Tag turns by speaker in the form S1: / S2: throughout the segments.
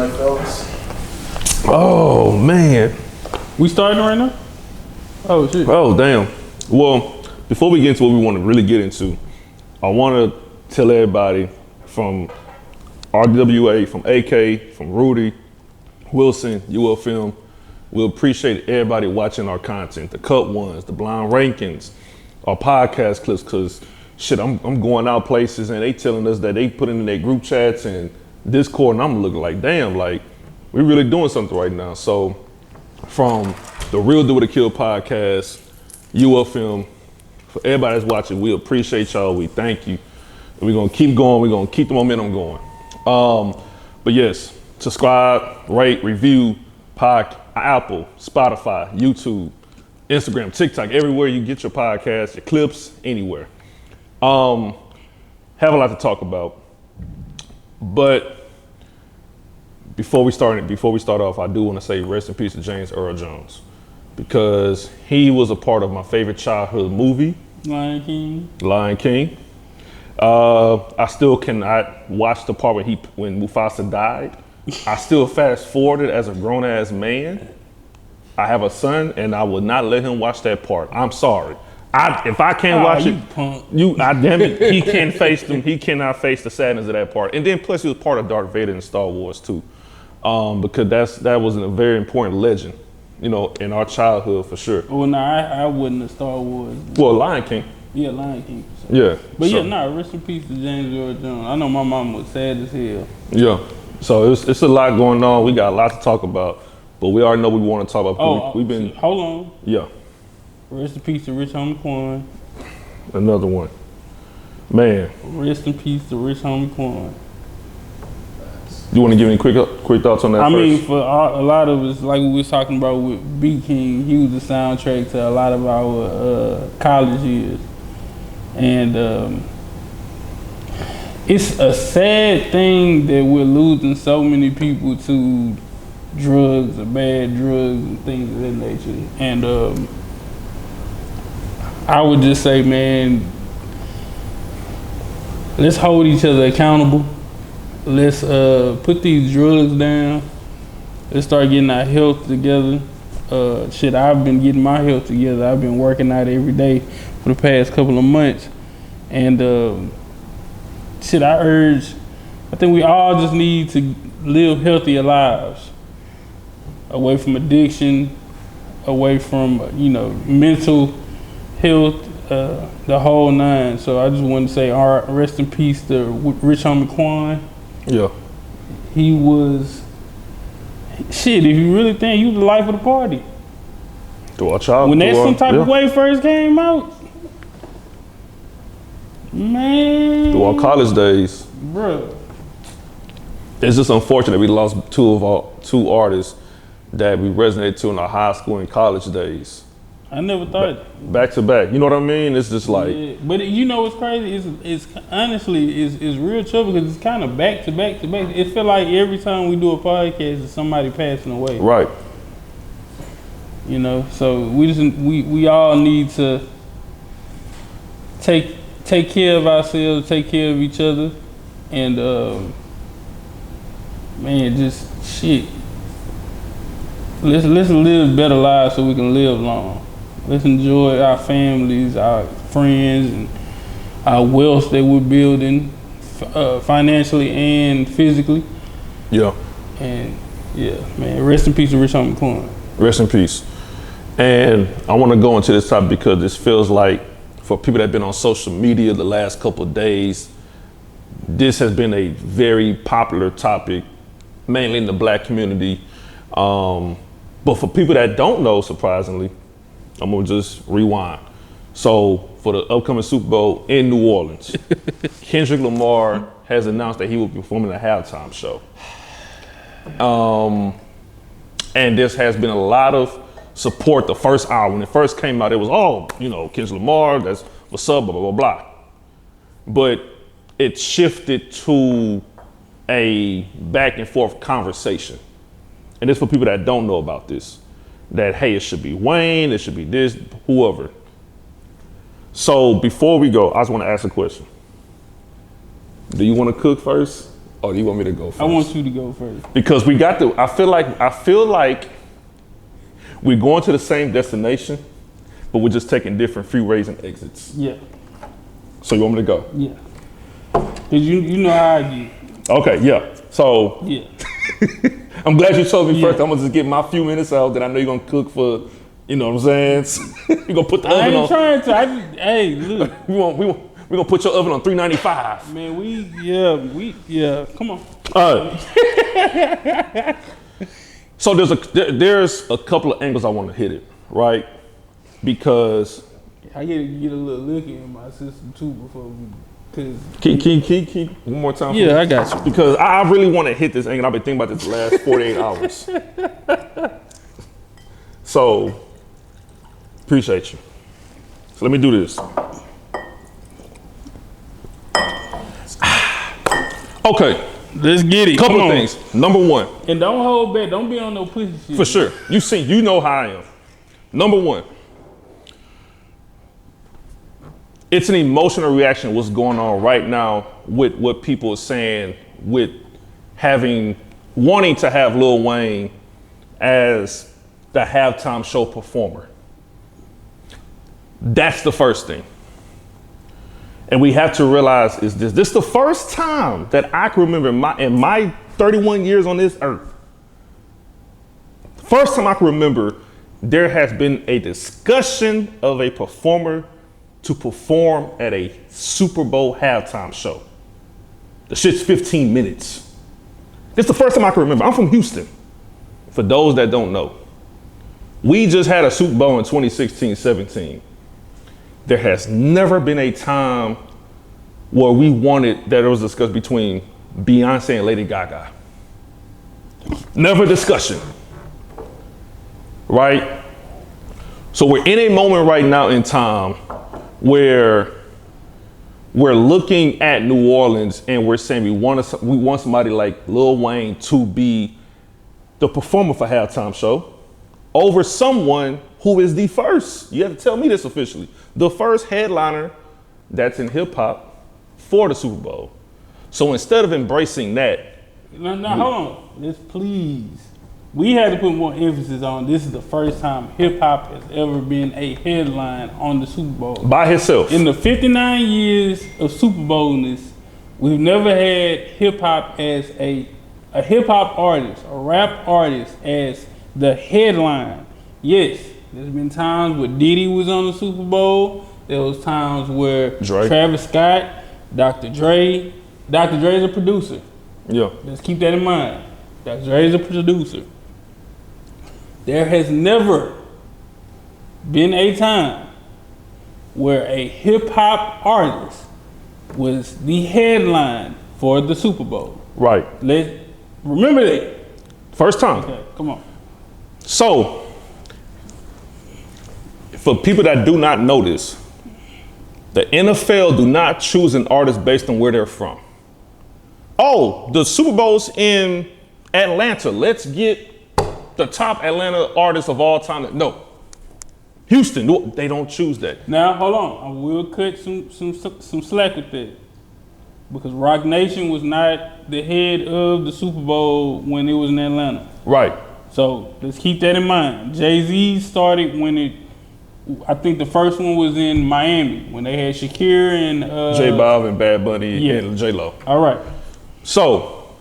S1: tonight, fellas?
S2: Oh man,
S3: We starting right now? Oh shit.
S2: oh damn. Well, before we get into what we want to really get into, I want to tell everybody from RDWA, from AK, from Rudy, Wilson, UFM, we appreciate everybody watching our content, the cut ones, the blind rankings, our podcast clips, because shit, I'm going out places and they telling us that they put in their group chats and Discord, and I'm looking like, damn, like, we really doing something right now. So from the RDWA Podcast, UFM, for everybody that's watching, we appreciate y'all, we thank you. And we're gonna keep going, we're gonna keep the momentum going. But yes, subscribe, rate, review, Apple, Spotify, YouTube, Instagram, TikTok, everywhere you get your podcast, your clips, anywhere. Have a lot to talk about. But before we start off, I do want to say rest in peace to James Earl Jones, because he was a part of my favorite childhood movie,
S3: Lion
S2: King. I still cannot watch the part when Mufasa died. I still fast forwarded as a grown ass man. I have a son, and I will not let him watch that part. I'm sorry. If I can't watch it,
S3: punk.
S2: damn it, he can't face them. He cannot face the sadness of that part. And then plus he was part of Darth Vader in Star Wars too, because that was a very important legend, you know, in our childhood for sure.
S3: Well, no, I wasn't a Star Wars.
S2: Well, Lion King.
S3: Yeah, Lion King.
S2: Yeah.
S3: But rest in peace to James Earl Jones. I know my mom was sad as hell.
S2: Yeah. So it's a lot going on. We got a lot to talk about, but we already know what we want to talk about. We've been.
S3: Hold on.
S2: Yeah.
S3: Rest in peace to Rich Homie Quan.
S2: Another one. Man.
S3: Rest in peace to Rich Homie Quan.
S2: You want to give any quick thoughts on that first?
S3: Mean, for a lot of us, like we was talking about with B King, he was the soundtrack to a lot of our college years. And it's a sad thing that we're losing so many people to drugs or bad drugs and things of that nature. And I would just say, man, let's hold each other accountable. Let's put these drugs down. Let's start getting our health together. I've been getting my health together. I've been working out every day for the past couple of months. And I think we all just need to live healthier lives. Away from addiction, away from, mental health, the whole nine. So I just want to say, all right, rest in peace to Rich Homie Quan.
S2: Yeah.
S3: He was, if you really think, he was the life of the party. When that Some Type of Way first came out, man.
S2: Through our college days.
S3: Bro.
S2: It's just unfortunate we lost two artists that we resonated to in our high school and college days.
S3: I never thought.
S2: Back to back. You know what I mean? It's just like.
S3: Yeah. But you know what's crazy? It's honestly, it's real trouble because it's kind of back to back to back. It feel like every time we do a podcast, it's somebody passing away.
S2: Right.
S3: So we all need to take care of ourselves, take care of each other, and man, just shit. Let's live better lives so we can live long. Let's enjoy our families, our friends, and our wealth that we're building financially and physically.
S2: Yeah.
S3: And yeah, man, rest in peace to Rich Homie Quan.
S2: Rest in peace. And I want to go into this topic because this feels like, for people that have been on social media the last couple of days, this has been a very popular topic, mainly in the Black community. But for people that don't know, surprisingly, I'm gonna just rewind. So for the upcoming Super Bowl in New Orleans, Kendrick Lamar has announced that he will be performing a halftime show. And this has been a lot of support the first hour. When it first came out, it was, Kendrick Lamar, that's what's up, blah, blah, blah, blah. But it shifted to a back and forth conversation. And it's for people that don't know about this, that, hey, it should be Wayne, it should be this, whoever. So before we go, I just want to ask a question. Do you want to cook first? Oh, you want me to go first?
S3: I want you to go first.
S2: Because we got to, I feel like we're going to the same destination, but we're just taking different freeways and exits.
S3: Yeah.
S2: So you want me to go?
S3: Yeah. Cause you know how I get.
S2: Okay, yeah. So
S3: Yeah.
S2: I'm glad you told me
S3: Yeah.
S2: first. I'm gonna just get my few minutes out that I know you're gonna cook for, you know what I'm saying? You're gonna put the
S3: I
S2: oven
S3: ain't
S2: on.
S3: trying to. Hey, look.
S2: We're gonna put your oven on 395.
S3: Man, yeah. Come on.
S2: All right. So there's a couple of angles I want to hit it, right? Because
S3: I get a little look in my system too before we. Cause
S2: keep one more time.
S3: yeah, I got you.
S2: Because I really want to hit this angle. I've been thinking about this the last 48 hours. So appreciate you. So let me do this. Okay.
S3: Let's get it.
S2: Couple
S3: Come
S2: of
S3: on.
S2: things. Number one.
S3: And don't hold back. Don't be on no pussy shit.
S2: For sure. You know how I am. Number one. It's an emotional reaction what's going on right now with what people are saying with wanting to have Lil Wayne as the halftime show performer. That's the first thing. And we have to realize is this the first time that I can remember in my 31 years on this earth, first time I can remember there has been a discussion of a performer to perform at a Super Bowl halftime show. The shit's 15 minutes. This is the first time I can remember. I'm from Houston, for those that don't know. We just had a Super Bowl in 2016-17. There has never been a time where we wanted that there was a discussion between Beyonce and Lady Gaga. Never discussion, right? So we're in a moment right now in time where we're looking at New Orleans and we're saying we want somebody like Lil Wayne to be the performer for halftime show over someone who is the first, you have to tell me this officially, the first headliner that's in hip hop for the Super Bowl. So instead of embracing that.
S3: No, hold on. Let's please. We had to put more emphasis on this is the first time hip hop has ever been a headline on the Super Bowl.
S2: By himself.
S3: In the 59 years of Super Bowlness, we've never had hip hop as a hip hop artist, a rap artist as the headline. Yes, there's been times where Diddy was on the Super Bowl. There was times where
S2: Dre.
S3: Travis Scott, Dr. Dre. Dr. Dre is a producer.
S2: Yeah.
S3: Let's keep that in mind. Dr. Dre is a producer. There has never been a time where a hip hop artist was the headline for the Super Bowl.
S2: Right.
S3: Let's remember that.
S2: First time.
S3: Okay, come on.
S2: So, for people that do not know this, the NFL do not choose an artist based on where they're from. Oh, the Super Bowl's in Atlanta. Let's get the top Atlanta artist of all time. No. Houston, they don't choose that.
S3: Now, hold on. I will cut some slack with that. Because Rock Nation was not the head of the Super Bowl when it was in Atlanta.
S2: Right.
S3: So let's keep that in mind. Jay-Z started I think the first one was in Miami when they had Shakira and
S2: J Bob and Bad Bunny and J Lo.
S3: All right.
S2: So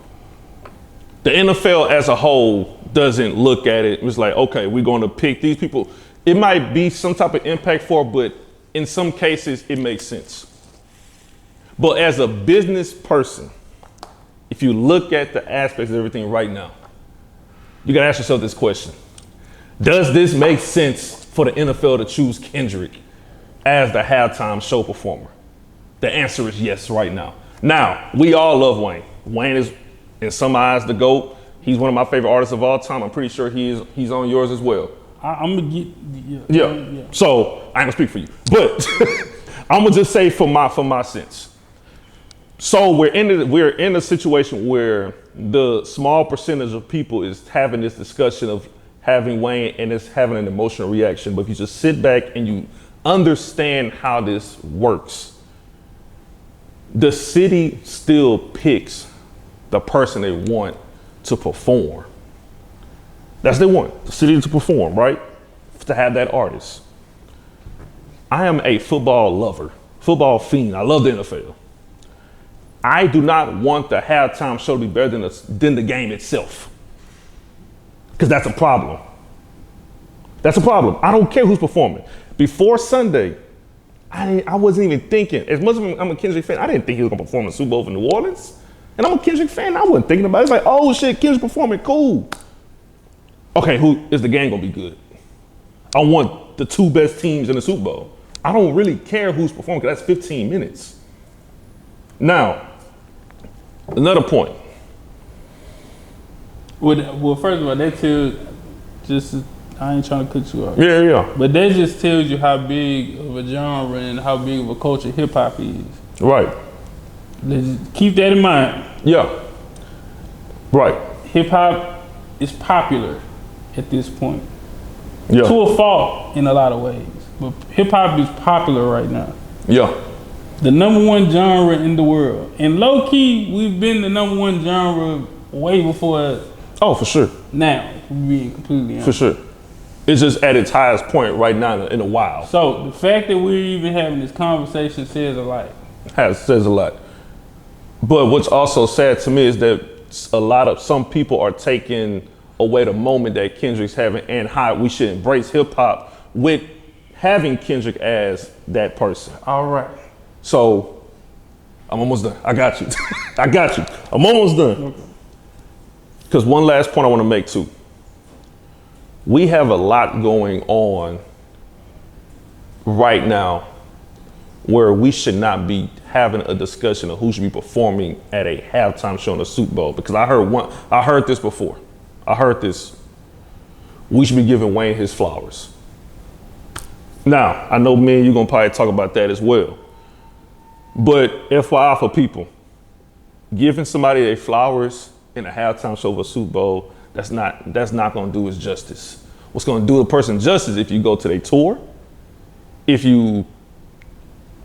S2: the NFL as a whole doesn't look at it. It's like, okay, we're going to pick these people. It might be some type of impact for, but in some cases it makes sense. But as a business person, if you look at the aspects of everything right now, you gotta ask yourself this question. Does this make sense for the NFL to choose Kendrick as the halftime show performer? The answer is yes right now. Now, we all love Wayne. Wayne is, in some eyes, the GOAT. He's one of my favorite artists of all time. I'm pretty sure he's on yours as well.
S3: I'm gonna get
S2: yeah. So I ain't gonna speak for you, but I'm gonna just say for my sense. So we're in a situation where the small percentage of people is having this discussion of having Wayne and it's having an emotional reaction. But if you just sit back and you understand how this works, the city still picks the person they want to perform. That's what they want, the city to perform, right? To have that artist. I am a football lover, football fiend. I love the NFL. I do not want the halftime show to be better than the game itself. Because that's a problem. That's a problem. I don't care who's performing. Before Sunday, I wasn't even thinking, as much as I'm a Kendrick fan, I didn't think he was gonna perform in the Super Bowl for New Orleans. And I'm a Kendrick fan, I wasn't thinking about it. It's like, oh shit, Kendrick performing, cool. Okay, who is the game gonna be good? I want the two best teams in the Super Bowl. I don't really care who's performing, because that's 15 minutes. Now, another point.
S3: Well, first of all, that tells, I ain't trying to cut you off.
S2: Yeah.
S3: But that just tells you how big of a genre and how big of a culture hip hop is.
S2: Right.
S3: Let's keep that in mind.
S2: Yeah. Right.
S3: Hip hop is popular at this point.
S2: Yeah.
S3: To a fault in a lot of ways. But hip hop is popular right now.
S2: Yeah.
S3: The number one genre in the world. And low key, we've been the number one genre way before.
S2: Oh, for sure.
S3: Now, being completely honest.
S2: For sure. It's just at its highest point right now in a while.
S3: So the fact that we're even having this conversation says a lot.
S2: Says a lot. But what's also sad to me is that some people are taking away the moment that Kendrick's having and how we should embrace hip hop with having Kendrick as that person.
S3: All right.
S2: So I'm almost done. I got you. I'm almost done.
S3: Okay.
S2: Because one last point I want to make too. We have a lot going on right now where we should not be having a discussion of who should be performing at a halftime show in the Super Bowl. Because I heard this before. We should be giving Wayne his flowers. Now, I know me and you gonna probably talk about that as well. But FYI for people, giving somebody their flowers in a halftime show of a Super Bowl, that's not gonna do us justice. What's gonna do a person justice if you go to their tour, if you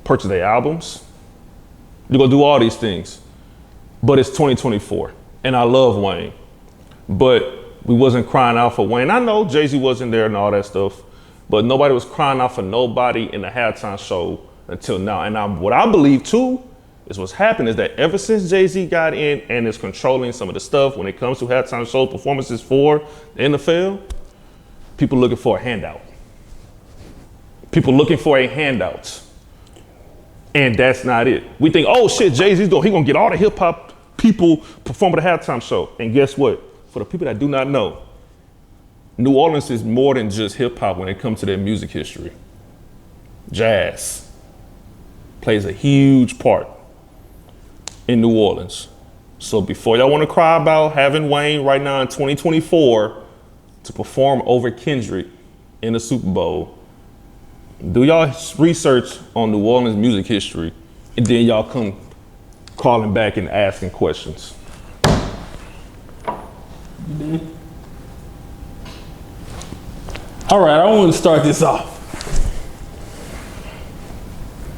S2: purchase their albums, you're gonna do all these things. But it's 2024, and I love Wayne. But we wasn't crying out for Wayne. I know Jay-Z wasn't there and all that stuff, but nobody was crying out for nobody in the halftime show until now. And what I believe too is what's happened is that ever since Jay-Z got in and is controlling some of the stuff when it comes to halftime show performances for the NFL, people looking for a handout. And that's not it. We think, oh shit, Jay-Z's gonna get all the hip hop people perform at a halftime show. And guess what? For the people that do not know, New Orleans is more than just hip hop when it comes to their music history. Jazz plays a huge part in New Orleans. So before y'all want to cry about having Wayne right now in 2024 to perform over Kendrick in the Super Bowl, do y'all research on New Orleans music history, and then y'all come calling back and asking questions.
S3: All right, I want to start this off.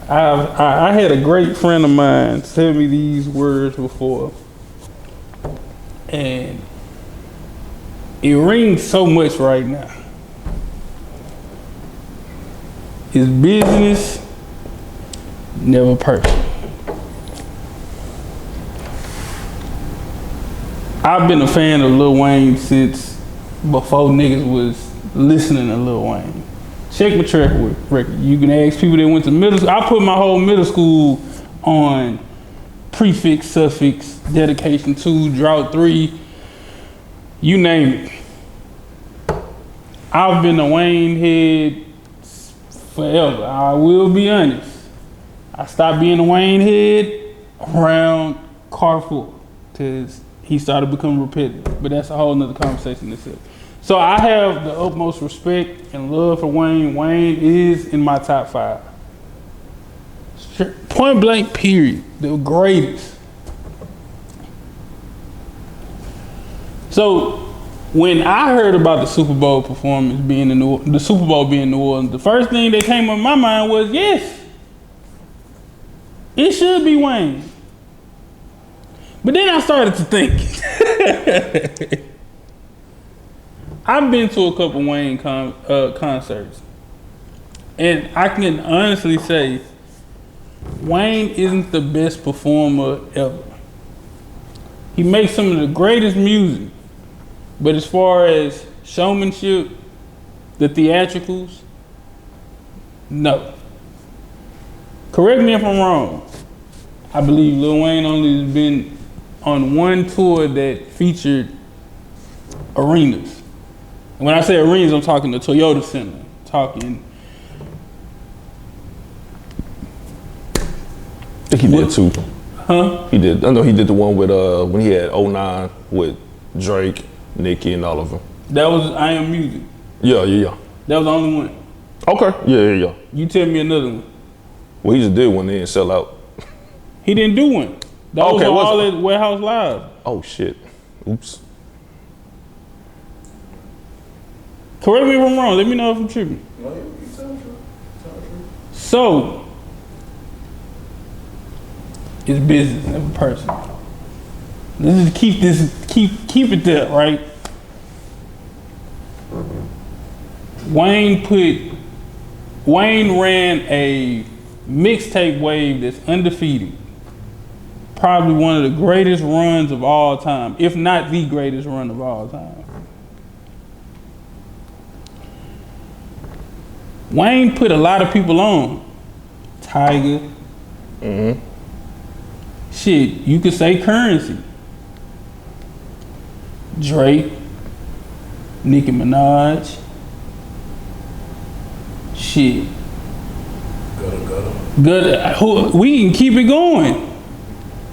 S3: I had a great friend of mine tell me these words before, and it rings so much right now. It's business, never personal. I've been a fan of Lil Wayne since before niggas was listening to Lil Wayne. Check my track record. You can ask people that went to middle school. I put my whole middle school on prefix, suffix, dedication 2, drought 3, you name it. I've been a Wayne head forever. I will be honest. I stopped being a Wayne head around Carrefour because he started becoming repetitive. But that's a whole nother conversation itself. So I have the utmost respect and love for Wayne. Wayne is in my top 5. Point blank, period. The greatest. So when I heard about the Super Bowl performance being in the Super Bowl being in New Orleans, the first thing that came up in my mind was, yes, it should be Wayne. But then I started to think. I've been to a couple Wayne concerts. And I can honestly say, Wayne isn't the best performer ever. He makes some of the greatest music. But as far as showmanship, the theatricals, no. Correct me if I'm wrong. I believe Lil Wayne only has been on one tour that featured arenas. And when I say arenas, I'm talking the Toyota Center, talking.
S2: I think he did too.
S3: Huh?
S2: He did. I know he did the one with when he had 09 with Drake, Nicki, and all of them.
S3: That was I Am Music.
S2: Yeah.
S3: That was the only one.
S2: Okay. Yeah.
S3: You tell me another one.
S2: Well, he just did one, they didn't sell out.
S3: He didn't do one. That
S2: Okay,
S3: was all at Warehouse Live.
S2: Oh shit. Oops.
S3: Correct me if I'm wrong. Let me know if I'm tripping.
S1: No, you sound true.
S3: So, it's business, never personal. Let's just keep it there, right? Wayne ran a mixtape wave that's undefeated. Probably one of the greatest runs of all time, if not the greatest run of all time. Wayne put a lot of people on. Tiger.
S2: Mm-hmm.
S3: Shit, you could say Currency. Drake. Nicki Minaj. Shit. Good. We can keep it going.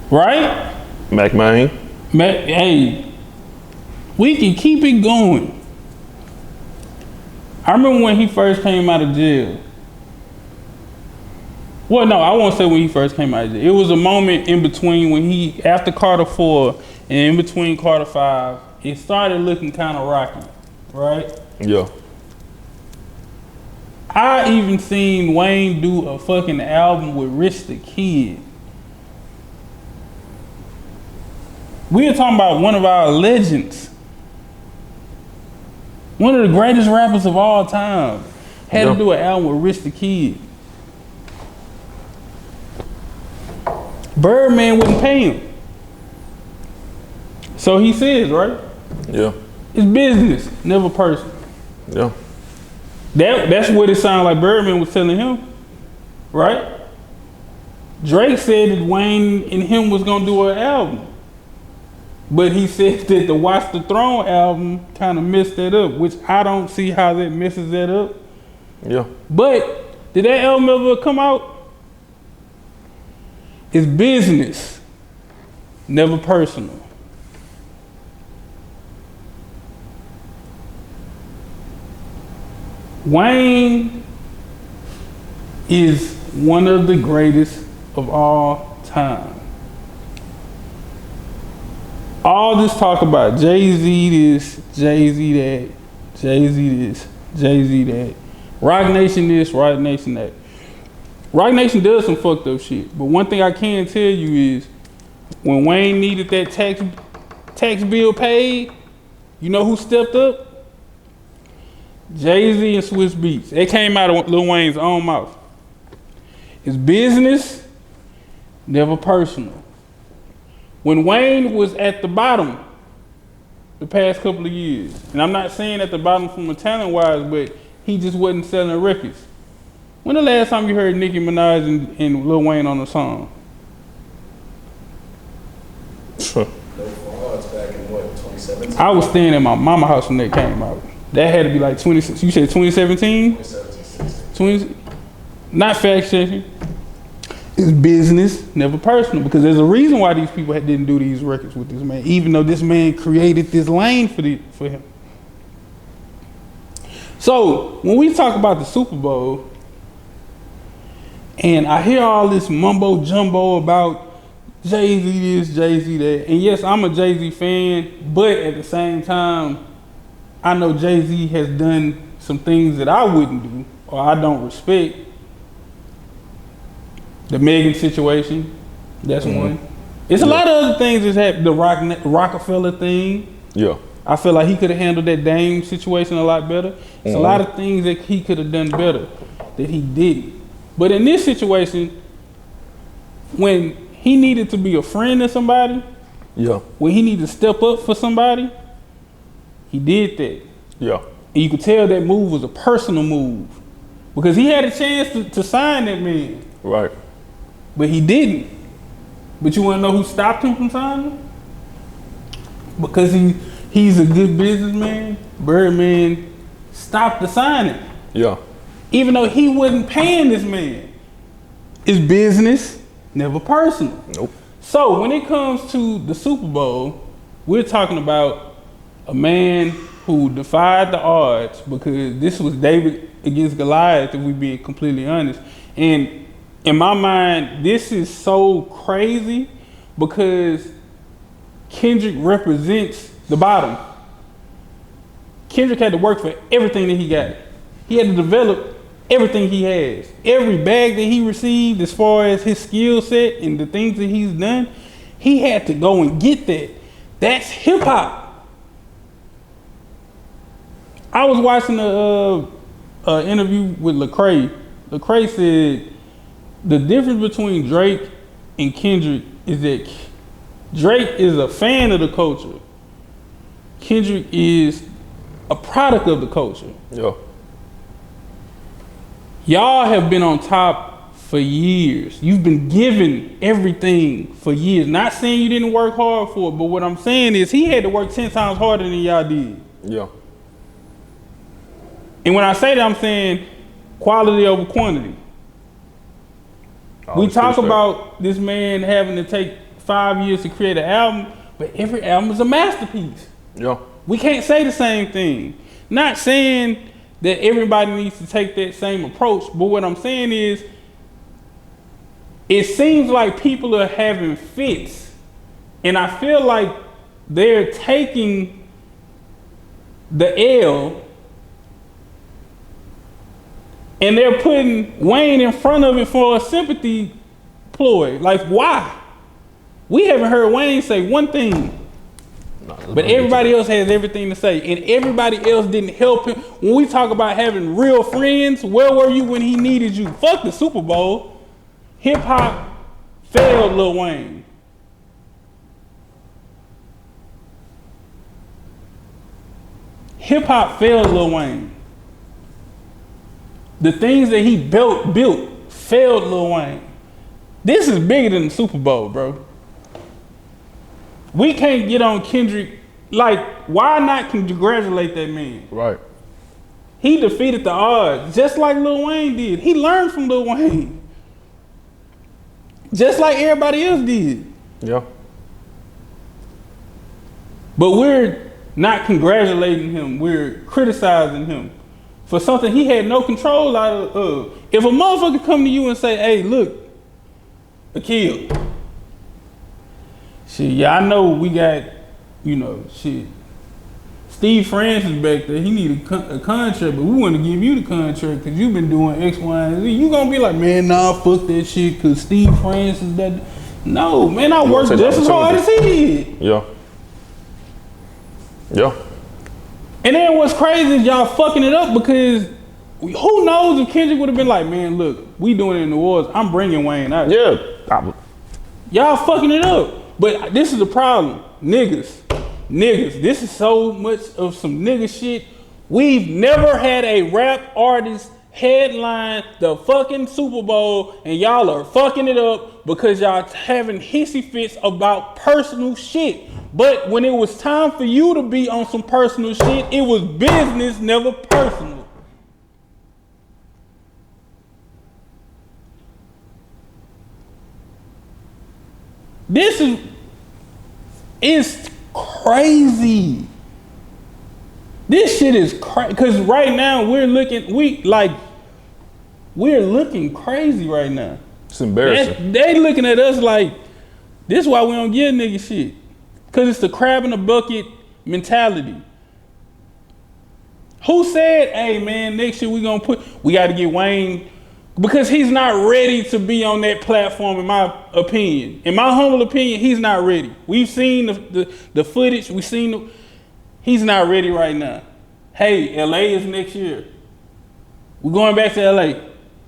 S3: Right?
S2: Mac Main.
S3: Hey, we can keep it going. I remember when he first came out of jail. Well, no, I won't say when he first came out of jail. It was a moment in between when after Carter 4 and in between Carter 5, it started looking kind of rocky, right?
S2: Yeah.
S3: I even seen Wayne do a fucking album with Rich the Kid. We are talking about one of our legends. One of the greatest rappers of all time. Had to do an album with Rich the Kid. Birdman wouldn't pay him. So he says, right?
S2: Yeah.
S3: It's business, never personal.
S2: Yeah.
S3: That's what it sounded like Birdman was telling him, right? Drake said that Wayne and him was gonna do an album. But he said that the Watch the Throne album kind of messed that up, which I don't see how that messes that up.
S2: Yeah.
S3: But did that album ever come out? It's business, never personal. Wayne is one of the greatest of all time. All this talk about Jay-Z this, Jay-Z that, Jay-Z this, Jay-Z that, Roc Nation this, Roc Nation that. Roc Nation does some fucked up shit, but one thing I can tell you is when Wayne needed that tax bill paid, you know who stepped up? Jay-Z and Swiss Beats. They came out of Lil Wayne's own mouth. It's business, never personal. When Wayne was at the bottom the past couple of years, and I'm not saying at the bottom from a talent wise, but he just wasn't selling records. When the last time you heard Nicki Minaj and Lil Wayne on a song?
S1: No frauds back in what, 2017?
S3: I was staying at my mama's house when that came out. That had to be like 20. You said 2017?
S1: 2017,
S3: 20. Not fact checking. It's business, never personal. Because there's a reason why these people didn't do these records with this man, even though this man created this lane for him. So when we talk about the Super Bowl, and I hear all this mumbo jumbo about Jay-Z this, Jay-Z that, and yes, I'm a Jay-Z fan, but at the same time, I know Jay-Z has done some things that I wouldn't do or I don't respect. The Megan situation, that's one. It's a lot of other things that's happened. The Rockefeller thing.
S2: Yeah.
S3: I feel like he could have handled that Dame situation a lot better. It's a lot of things that he could have done better that he didn't. But in this situation, when he needed to be a friend to somebody, when he needed to step up for somebody, he did that.
S2: Yeah.
S3: And you could tell that move was a personal move because he had a chance to sign that man.
S2: Right.
S3: But he didn't. But you want to know who stopped him from signing him? Because he's a good businessman. Birdman stopped the signing.
S2: Yeah.
S3: Even though he wasn't paying this man. It's business, never personal.
S2: Nope.
S3: So when it comes to the Super Bowl, we're talking about a man who defied the odds because this was David against Goliath, if we're being completely honest. And in my mind, this is so crazy because Kendrick represents the bottom. Kendrick had to work for everything that he got. He had to develop everything he has. Every bag that he received as far as his skill set and the things that he's done, he had to go and get that. That's hip hop. I was watching a interview with Lecrae. Lecrae said the difference between Drake and Kendrick is that Drake is a fan of the culture. Kendrick is a product of the culture.
S2: Yeah.
S3: Y'all have been on top for years. You've been given everything for years. Not saying you didn't work hard for it, but what I'm saying is he had to work 10 times harder than y'all did.
S2: Yeah.
S3: And when I say that, I'm saying quality over quantity. We talk about this man having to take 5 years to create an album, but every album is a masterpiece.
S2: Yeah.
S3: We can't say the same thing. Not saying that everybody needs to take that same approach, but what I'm saying is it seems like people are having fits, and I feel like they're taking the L and they're putting Wayne in front of it for a sympathy ploy. Like, why? We haven't heard Wayne say one thing. But everybody else has everything to say. And everybody else didn't help him. When we talk about having real friends, where were you when he needed you? Fuck the Super Bowl. Hip hop failed Lil Wayne. Hip hop failed Lil Wayne. The things that he built failed Lil Wayne. This is bigger than the Super Bowl, bro. We can't get on Kendrick. Like, why not congratulate that man?
S2: Right.
S3: He defeated the odds, just like Lil Wayne did. He learned from Lil Wayne. Just like everybody else did.
S2: Yeah.
S3: But we're not congratulating him. We're criticizing him for something he had no control out of. If a motherfucker come to you and say, hey, look, Akil, shit, yeah, I know we got, shit. Steve Francis back there, he needed a contract, but we want to give you the contract because you've been doing X, Y, and Z. You gonna be like, man, nah, fuck that shit because Steve Francis, that. No, man, I worked just as hard as he did.
S2: Yeah. Yeah.
S3: And then what's crazy is y'all fucking it up because who knows if Kendrick would have been like, man, look, we doing it in the wars. I'm bringing Wayne out.
S2: Yeah.
S3: Y'all fucking it up. But this is the problem. Niggas. This is so much of some nigga shit. We've never had a rap artist headline the fucking Super Bowl and y'all are fucking it up because y'all having hissy fits about personal shit. But when it was time for you to be on some personal shit, it was business, never personal. This is crazy. This shit is crazy. Because right now we're looking crazy right now.
S2: It's embarrassing.
S3: They looking at us like, this is why we don't give niggas shit. Because it's the crab in the bucket mentality. Who said, hey man, next year we got to get Wayne Because he's not ready to be on that platform, in my opinion. In my humble opinion, he's not ready. We've seen the footage. He's not ready right now. Hey, LA is next year. We're going back to LA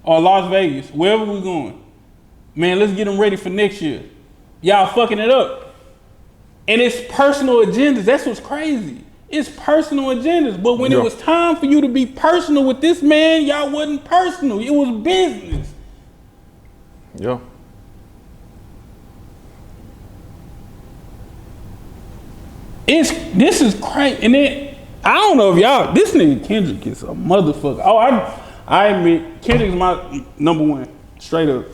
S3: or Las Vegas, wherever we're going. Man, let's get them ready for next year. Y'all fucking it up. And it's personal agendas. That's what's crazy. It's personal agendas. But when it was time for you to be personal with this man, y'all wasn't personal. It was business.
S2: Yeah.
S3: This is crazy. And then, I don't know if y'all, this nigga Kendrick is a motherfucker. Oh, I admit, Kendrick's my number one. Straight up.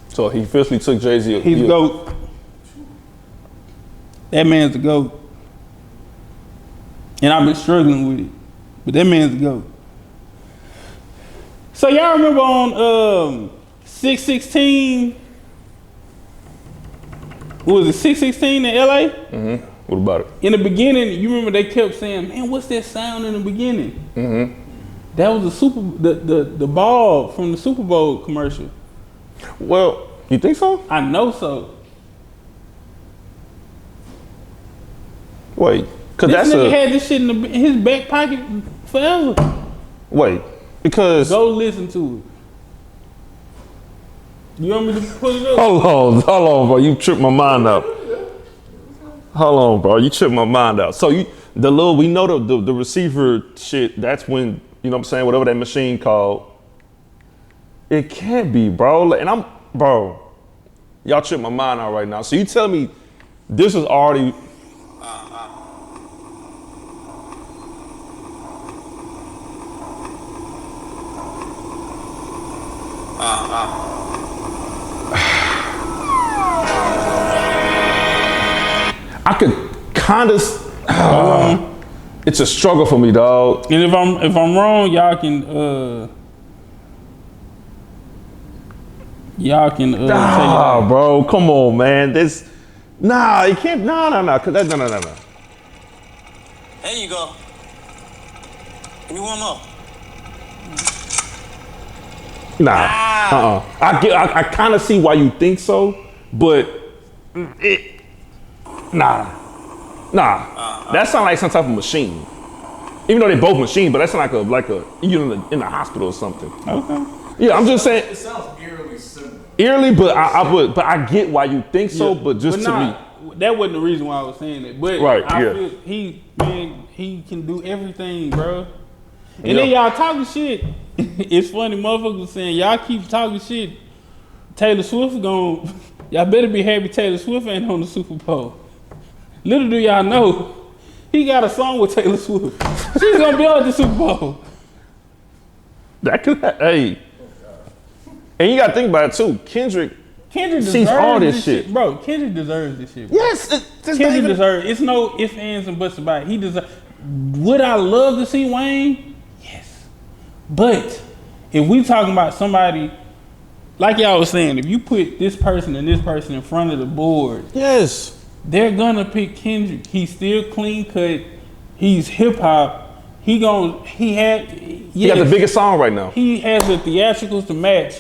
S2: So he officially took Jay-Z.
S3: He's the GOAT. That man's the GOAT. And I've been struggling with it. But that man's the GOAT. So y'all remember on 616, what was it, 616 in LA?
S2: Mm-hmm. What about it?
S3: In the beginning, you remember they kept saying, man, what's that sound in the beginning?
S2: Mm-hmm.
S3: That was the ball from the Super Bowl commercial.
S2: Well, you think so?
S3: I know so.
S2: Wait, because
S3: This nigga had this shit in his back pocket forever.
S2: Wait, because...
S3: Go listen to it. You want me to put it up?
S2: Hold on, bro. You tripped my mind out. Hold on, bro. You tripped my mind out. So we know the receiver shit, that's when, you know what I'm saying, whatever that machine called. It can't be, bro. And bro, y'all tripped my mind out right now. So you tell me this was already... I could kind of. It's a struggle for me, dog.
S3: And if I'm wrong, y'all can.
S2: Bro, come on, man. It can't. No. Cause no.
S4: There you go. Give me one more.
S2: I kind of see why you think so, but that sounds like some type of machine. Even though they're both machines, but that sounds like a you in the hospital or something.
S3: Okay.
S2: Yeah, I'm just saying.
S1: It sounds eerily similar.
S2: Eerily, but I get why you think so, but to me.
S3: That wasn't the reason why I was saying it. But
S2: right,
S3: I feel he can do everything, bro. And then y'all talking shit. It's funny, motherfuckers saying y'all keep talking shit. Taylor Swift y'all better be happy Taylor Swift ain't on the Super Bowl. Little do y'all know, he got a song with Taylor Swift. She's gonna be on the Super Bowl.
S2: That could, hey. And you gotta think about it too. Kendrick
S3: deserves
S2: all this shit.
S3: Bro, Kendrick deserves this shit, bro.
S2: Yes,
S3: Kendrick deserves it. It's no ifs, ands, and buts about it. He deserves. Would I love to see Wayne? Yes. But if we talking about somebody, like y'all was saying, if you put this person and this person in front of the board,
S2: yes,
S3: they're gonna pick Kendrick. He's still clean cut. He's hip hop. He got the biggest song right now. He has the theatricals to match